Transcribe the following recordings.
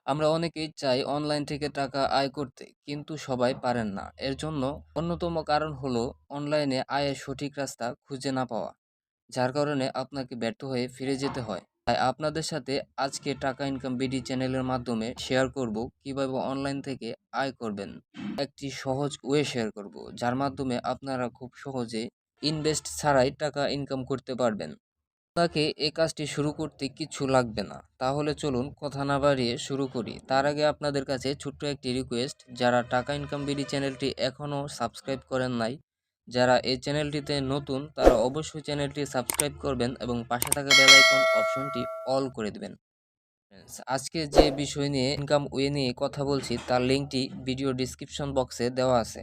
আমরা অনেকেই চাই অনলাইন থেকে টাকা আয় করতে, কিন্তু সবাই পারেন না। এর জন্য অন্যতম কারণ হলো অনলাইনে আয়ের সঠিক রাস্তা খুঁজে না পাওয়া, যার কারণে আপনাকে ব্যর্থ হয়ে ফিরে যেতে হয়। তাই আপনাদের সাথে আজকে টাকা ইনকাম বিডি চ্যানেলের মাধ্যমে শেয়ার করব কিভাবে অনলাইন থেকে আয় করবেন। একটি সহজ ওয়ে শেয়ার করব, যার মাধ্যমে আপনারা খুব সহজে ইনভেস্ট ছাড়াই টাকা ইনকাম করতে পারবেন। আপনাকে এই কাজটি শুরু করতে কিছু লাগবে না। তাহলে চলুন কথা না বাড়িয়ে শুরু করি। তার আগে আপনাদের কাছে ছোট্ট একটি রিকোয়েস্ট, যারা টাকা ইনকাম বিডি চ্যানেলটি এখনও সাবস্ক্রাইব করেন নাই, যারা এই চ্যানেলটিতে নতুন, তারা অবশ্যই চ্যানেলটি সাবস্ক্রাইব করবেন এবং পাশে থাকা বেল আইকন অপশনটি অল করে দিবেন। আজকে যে বিষয় নিয়ে ইনকাম ওয়ে নিয়ে কথা বলছি তার লিঙ্কটি ভিডিও ডিসক্রিপশন বক্সে দেওয়া আছে।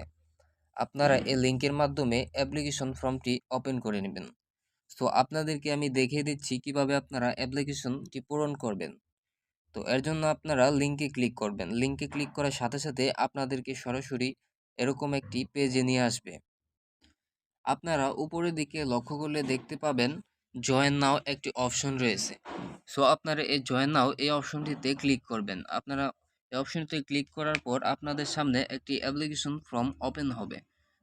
আপনারা এই লিঙ্কের মাধ্যমে অ্যাপ্লিকেশন ফর্মটি ওপেন করে নেবেন। তো আপনাদেরকে আমি দেখিয়ে দিচ্ছি কিভাবে আপনারা অ্যাপ্লিকেশনটি পূরণ করবেন। তো এর জন্য আপনারা লিঙ্কে ক্লিক করবেন। লিঙ্কে ক্লিক করার সাথে সাথে আপনাদেরকে সরাসরি এরকম একটি পেজে নিয়ে আসবে। আপনারা উপরের দিকে লক্ষ্য করলে দেখতে পাবেন জয়েন নাও একটি অপশন রয়েছে। সো আপনারা এই জয়েন নাও এই অপশনটিতে ক্লিক করবেন। আপনারা এই অপশনটিতে ক্লিক করার পর আপনাদের সামনে একটি অ্যাপ্লিকেশন ফর্ম ওপেন হবে।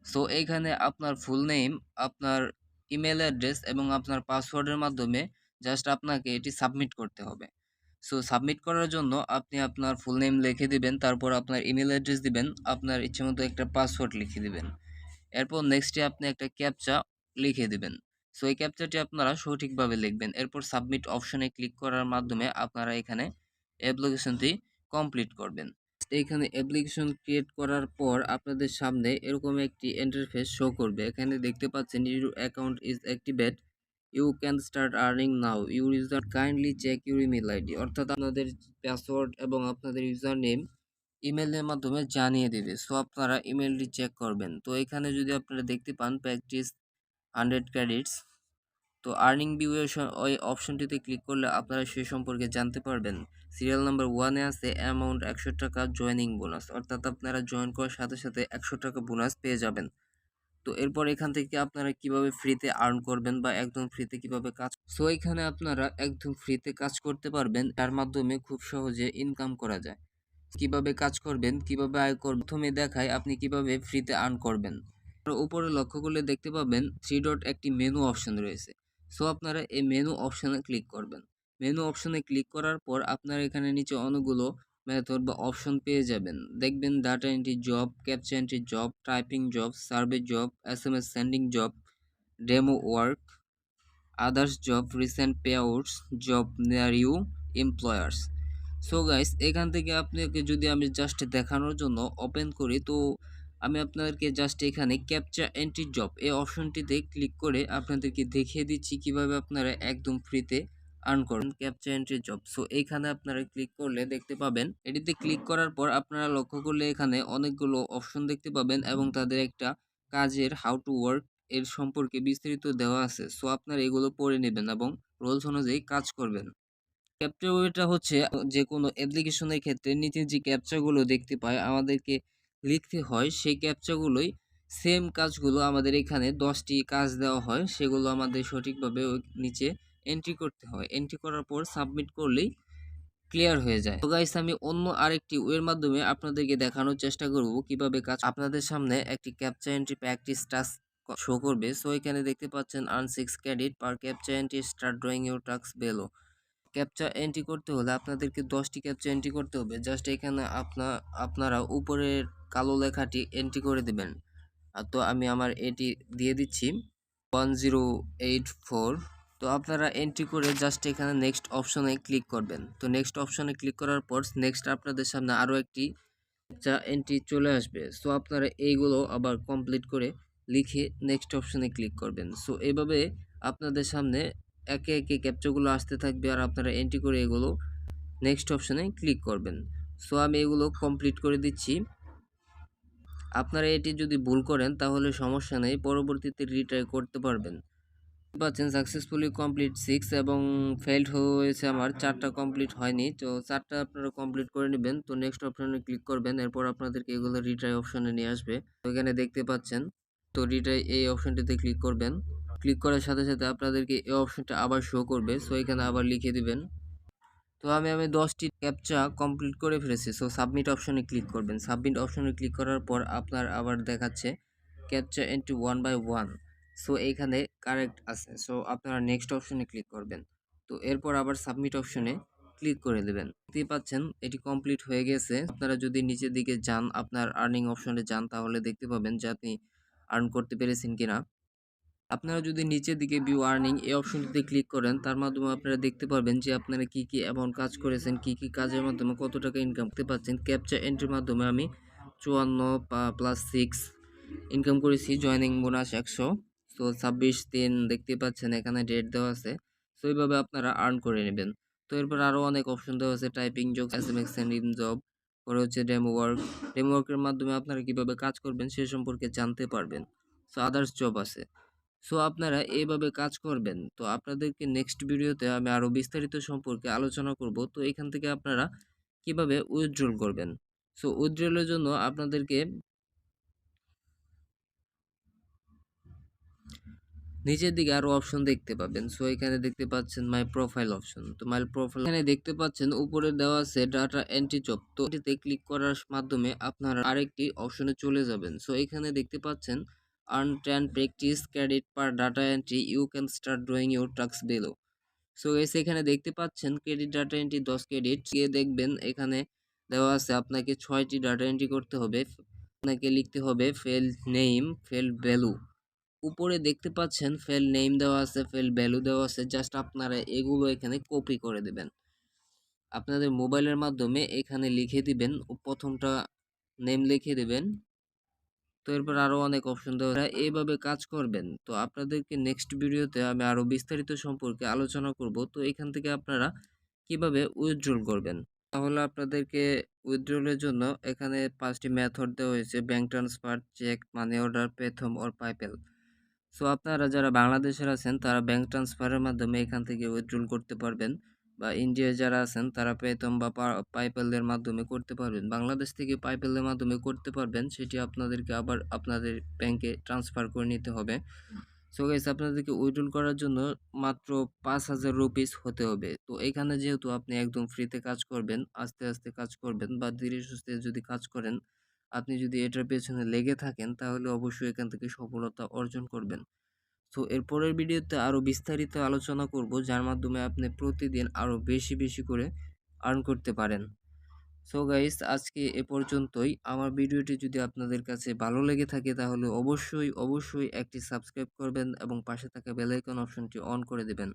সো এইখানে আপনার ফুল নেম, আপনার ইমেল অ্যাড্রেস এবং আপনার পাসওয়ার্ডের মাধ্যমে জাস্ট আপনাকে এটি সাবমিট করতে হবে। সো সাবমিট করার জন্য আপনি আপনার ফুল নেম লিখে দিবেন, তারপর আপনার ইমেল অ্যাড্রেস দিবেন, আপনার ইচ্ছেমতো একটা পাসওয়ার্ড লিখে দিবেন। এরপর নেক্সটে আপনি একটা ক্যাপচা লিখে দিবেন। সো এই ক্যাপচাটি আপনারা সঠিকভাবে লিখবেন। এরপর সাবমিট অপশনে ক্লিক করার মাধ্যমে আপনারা এখানে অ্যাপ্লিকেশনটি কমপ্লিট করবেন। এইখানে অ্যাপ্লিকেশন ক্রিয়েট করার পর আপনাদের সামনে এরকম একটি ইন্টারফেস শো করবে। এখানে দেখতে পাচ্ছেন your account is activate, you can start earning now, your user kindly check your email ID. অর্থাৎ আপনাদের পাসওয়ার্ড এবং আপনাদের ইউজার নেম ইমেলের মাধ্যমে জানিয়ে দেবে। সো আপনারা ইমেলটি চেক করবেন। তো এখানে যদি আপনারা দেখতে পান প্র্যাকটিস 100 ক্রেডিটস, তো আর্নিং ভিউ ওই অপশনটিতে ক্লিক করলে আপনারা সে সম্পর্কে জানতে পারবেন। সিরিয়াল নাম্বার 1-এ আছে অ্যামাউন্ট 100 টাকা জয়েনিং বোনাস, অর্থাৎ আপনারা জয়েন করার সাথে সাথে 100 টাকা বোনাস পেয়ে যাবেন। তো এরপর এখান থেকে আপনারা কিভাবে ফ্রিতে আর্ন করবেন বা একদম ফ্রিতে কিভাবে কাজ, সো এখানে আপনারা একদম ফ্রিতে কাজ করতে পারবেন, তার মাধ্যমে খুব সহজে ইনকাম করা যায়। কিভাবে কাজ করবেন, কিভাবে আয় করবেন, প্রথমে দেখায় আপনি কিভাবে ফ্রিতে আর্ন করবেন। উপরে লক্ষ্য করলে দেখতে পাবেন 3 ডট একটি মেনু অপশন রয়েছে। সো আপনারা এই মেনু অপশনে ক্লিক করবেন। মেনু অপশনে ক্লিক করার পর আপনারা এখানে নিচে অনেকগুলো মেথড বা অপশন পেয়ে যাবেন। দেখবেন data entry job, captcha entry job, typing job, survey job, SMS sending job, demo work, others job, recent pay outs, job নেয়ার ইউ, এমপ্লয়ার্স। সো গাইস, এখান থেকে আপনাকে যদি আমি জাস্ট দেখানোর জন্য ওপেন করি, তো আমি আপনাদেরকে জাস্ট এখানে ক্যাপচা এন্ট্রি জব এই অপশনটিতে ক্লিক করে আপনাদেরকে দেখিয়ে দিচ্ছি কিভাবে আপনারা একদম ফ্রিতে আর্ন করেন ক্যাপচা এন্ট্রি জব। সো এইখানে আপনারা ক্লিক করলে দেখতে পাবেন, এটিতে ক্লিক করার পর আপনারা লক্ষ্য করলে এখানে অনেকগুলো অপশন দেখতে পাবেন এবং তাদের একটা কাজের হাউ টু ওয়ার্ক এর সম্পর্কে বিস্তারিত দেওয়া আছে। সো আপনারা এগুলো পড়ে নেবেন এবং রোলস অনুযায়ী কাজ করবেন। ক্যাপচা ওয়েটা হচ্ছে যে কোনো অ্যাপ্লিকেশনের ক্ষেত্রে নিচে যে ক্যাপচাগুলো দেখতে পাই আমাদেরকে লিখতে হয়, সেই ক্যাপচাগুলোই সেম কাজগুলো আমাদের এখানে 10টি কাজ দেওয়া হয়, সেগুলো আমাদের সঠিকভাবে ওই নিচে এন্ট্রি করতে হয়। এন্ট্রি করার পর সাবমিট করলেই ক্লিয়ার হয়ে যায়। তো গাইস, আমি অন্য আরেকটি ওয়ের মাধ্যমে আপনাদেরকে দেখানোর চেষ্টা করব কিভাবে কাজ। আপনাদের সামনে একটি captcha entry practice task show করবে। সো এখানে দেখতে পাচ্ছেন earn 6 credit per captcha entry, start drawing your task below. Captcha entry করতে হলে আপনাদেরকে 10টি ক্যাপচা এন্ট্রি করতে হবে। জাস্ট এখানে আপনারা উপরের কালো লেখাটি এন্ট্রি করে দিবেন। তো আমি আমার এটি দিয়ে দিচ্ছি 1084। তো আপনারা এন্ট্রি করে জাস্ট এখানে নেক্সট অপশনে ক্লিক করবেন। তো নেক্সট অপশনে ক্লিক করার পর নেক্সট আপনাদের সামনে আরও একটি ক্যাপচা এন্ট্রি চলে আসবে। সো আপনারা এইগুলো আবার কমপ্লিট করে লিখে নেক্সট অপশনে ক্লিক করবেন। সো এভাবে আপনাদের সামনে একে একে ক্যাপচাগুলো আসতে থাকবে আর আপনারা এন্ট্রি করে এগুলো নেক্সট অপশনে ক্লিক করবেন। সো আমি এগুলো কমপ্লিট করে দিচ্ছি। আপনারা এটি যদি ভুল করেন তাহলে সমস্যা নেই, পরবর্তীতে রিট্রাই করতে পারবেন। পাচ্ছেন সাকসেসফুলি কমপ্লিট 6 এবং ফেইল্ড হয়েছে আমার 4টা কমপ্লিট হয়নি। তো 4টা আপনারা কমপ্লিট করে নেবেন। তো নেক্সট অপশনে ক্লিক করবেন। এরপর আপনাদেরকে এগুলো রিট্রাই অপশনে নিয়ে আসবে। তো এখানে দেখতে পাচ্ছেন, তো রিট্রাই এই অপশনটিতে ক্লিক করবেন। ক্লিক করার সাথে সাথে আপনাদেরকে এই অপশনটা আবার শো করবে। সো এখানে আবার লিখে দিবেন তো আমি 10টি ক্যাপচা কমপ্লিট করে ফেলেছি। সো সাবমিট অপশনে ক্লিক করবেন। সাবমিট অপশনে ক্লিক করার পর আপনার আবার দেখাচ্ছে ক্যাপচা এন্ট্রি 1 বাই 1। সো এইখানে কারেক্ট আছে। সো আপনারা নেক্সট অপশনে ক্লিক করবেন। তো এরপর আবার সাবমিট অপশনে ক্লিক করে দেবেন। দেখতেই পাচ্ছেন এটি কমপ্লিট হয়ে গেছে। আপনারা যদি নিচের দিকে যান, আপনার আর্নিং অপশনে যান, তাহলে দেখতে পাবেন যে আপনি আর্ন করতে পেরেছেন কিনা। আপনারা যদি নিচের দিকে ভিউ আর্নিং এই অপশনটিতে ক্লিক করেন, তার মাধ্যমে আপনারা দেখতে পারবেন যে আপনারা কি অ্যামাউন্ট কাজ করেছেন, কি কাজের মাধ্যমে কত টাকা ইনকাম করতে পারছেন। ক্যাপচা এন্ট্রির মাধ্যমে আমি 54 প্লাস 6 ইনকাম করেছি। Joining bonus 100। সো 26/3 দেখতে পাচ্ছেন এখানে ডেট দেওয়া আছে। সো এইভাবে আপনারা আর্ন করে নেবেন। তো এরপর আরও অনেক অপশন দেওয়া আছে, typing job, SMS send in job, পরে হচ্ছে ডেমো ওয়ার্ক। ডেমো ওয়ার্কের মাধ্যমে আপনারা কিভাবে কাজ করবেন সে সম্পর্কে জানতে পারবেন। সো আদার্স জব আছে। সো আপনারা এইভাবে কাজ করবেন। তো আপনাদেরকে নেক্সট ভিডিওতে আমি আরও বিস্তারিত সম্পর্কে আলোচনা করব। তো এখান থেকে আপনারা কিভাবে উইথড্রল করবেন। সো উইথড্রলের জন্য আপনাদেরকে নিচের দিকে আরো অপশন দেখতে পাবেন। সো এখানে দেখতে পাচ্ছেন মাই প্রোফাইল অপশন। তো মাই প্রোফাইল এখানে দেখতে পাচ্ছেন উপরে দেওয়া আছে ডাটা এন্ট্রি জব। তো এটিতে ক্লিক করার মাধ্যমে আপনারা আরেকটি অপশনে চলে যাবেন। সো এখানে দেখতে পাচ্ছেন earn 10 practice credit per data entry, you can start doing your task below. So guys এখানে দেখতে পাচ্ছেন ক্রেডিট ডাটা এন্ট্রি 10 ক্রেডিট। গিয়ে দেখবেন এখানে দেওয়া আছে আপনাকে 6টি ডাটা এন্ট্রি করতে হবে। আপনাকে লিখতে হবে ফেল নেম, ফেল ভ্যালু। উপরে দেখতে পাচ্ছেন ফেল নেম দেওয়া আছে, ফেল ভ্যালু দেওয়া আছে। জাস্ট আপনারা এগুলো এখানে কপি করে দেবেন। আপনাদের মোবাইলের মাধ্যমে এখানে লিখে দিবেন। প্রথমটা নেম লিখে দিবেন। তো এরপর আরো অনেক অপশন দেওয়া আছে। এইভাবে কাজ করবেন। তো আপনাদেরকে নেক্সট ভিডিওতে আমি আরো বিস্তারিত সম্পর্কে আলোচনা করব। তো এখান থেকে আপনারা কিভাবে উইথড্রল করবেন। তাহলে আপনাদেরকে উইথড্রলের জন্য এখানে 5টি মেথড দেওয়া হয়েছে: bank transfer, cheque, money order, Paytm or PayPal. So আপনারা যারা বাংলাদেশের আছেন তারা ব্যাংক ট্রান্সফারের মাধ্যমে এখান থেকে উইথড্রল করতে পারবেন, বা ইন্ডিয়ায় যারা আছেন তারা পেতম বা পাইপেলের মাধ্যমে করতে পারবেন। বাংলাদেশ থেকে পাইপেলের মাধ্যমে করতে পারবেন, সেটি আপনাদেরকে আবার আপনাদের ব্যাংকে ট্রান্সফার করে নিতে হবে। সো গাইস আপনাদেরকে উইথড্রল করার জন্য মাত্র 5,000 রুপিস হতে হবে। তো এখানে যেহেতু আপনি একদম ফ্রিতে কাজ করবেন, আস্তে আস্তে কাজ করবেন বা ধীরে সুস্থে যদি কাজ করেন, আপনি যদি এটার পেছনে লেগে থাকেন তাহলে অবশ্যই এখান থেকে সফলতা অর্জন করবেন। তো এর পরের ভিডিওতে আরও বিস্তারিত আলোচনা করব, যার মাধ্যমে আপনি প্রতিদিন আরও বেশি করে আর্ন করতে পারেন। সো গাইস আজকে এ পর্যন্তই। আমার ভিডিওটি যদি আপনাদের কাছে ভালো লেগে থাকে তাহলে অবশ্যই একটি সাবস্ক্রাইব করবেন এবং পাশে থাকা বেল আইকন অপশনটি অন করে দেবেন।